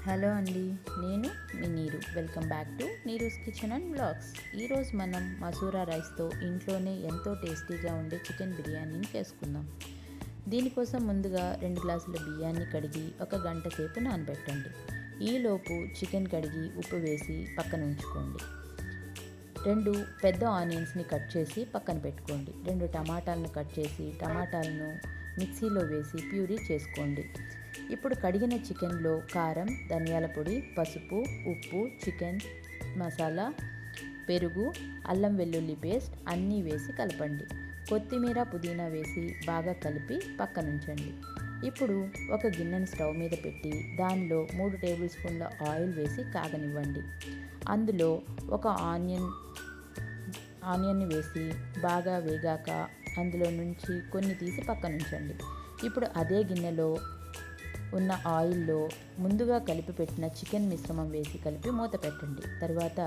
Hello అండి, నేను మీ Neeru. Welcome back to Neeru's kitchen and blogs. ఈరోజు మనం మసూరా రైస్తో ఇంట్లోనే ఎంతో టేస్టీగా ఉండే చికెన్ బిర్యానీని చేసుకుందాం. దీనికోసం ముందుగా 2 గ్లాసుల బియ్యాన్ని కడిగి 1 గంట సేపు నానబెట్టండి. ఈలోపు చికెన్ కడిగి ఉప్పు వేసి పక్కన ఉంచుకోండి. 2 పెద్ద ఆనియన్స్ని కట్ చేసి పక్కన పెట్టుకోండి. 2 టమాటాలను కట్ చేసి టమాటాలను మిక్సీలో వేసి ప్యూరీ చేసుకోండి. ఇప్పుడు కడిగిన చికెన్లో కారం, ధనియాల పొడి, పసుపు, ఉప్పు, చికెన్ మసాలా, పెరుగు, అల్లం వెల్లుల్లి పేస్ట్ అన్నీ వేసి కలపండి. కొత్తిమీర, పుదీనా వేసి బాగా కలిపి పక్కనుంచండి. ఇప్పుడు ఒక గిన్నెను స్టవ్ మీద పెట్టి దానిలో 3 టేబుల్ స్పూన్ల ఆయిల్ వేసి కాగనివ్వండి. అందులో ఒక ఆనియన్ని వేసి బాగా వేగాక అందులో నుంచి కొన్ని తీసి పక్కనుంచండి. ఇప్పుడు అదే గిన్నెలో ఉన్న ఆయిల్లో ముందుగా కలిపి పెట్టిన చికెన్ మిశ్రమం వేసి కలిపి మూత పెట్టండి. తర్వాత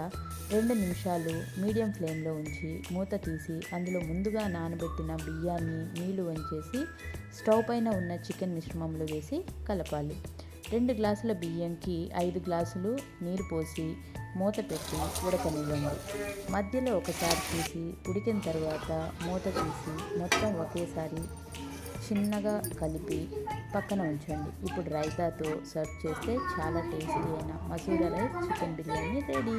2 నిమిషాలు మీడియం ఫ్లేమ్లో ఉంచి మూత తీసి అందులో ముందుగా నానబెట్టిన బియ్యాన్ని నీళ్లు వంచేసి స్టవ్ పైన ఉన్న చికెన్ మిశ్రమంలో వేసి కలపాలి. 2 గ్లాసుల బియ్యంకి 5 గ్లాసులు నీరు పోసి మూత పెట్టి ఉడకనివ్వండి. మధ్యలో ఒకసారి తీసి ఉడికిన తర్వాత మూత తీసి మొత్తం ఒకేసారి చిన్నగా కలిపి పక్కన ఉంచండి. ఇప్పుడు రైతాతో సర్వ్ చేస్తే చాలా టేస్టీ అయిన Masura rice chicken biryani ready.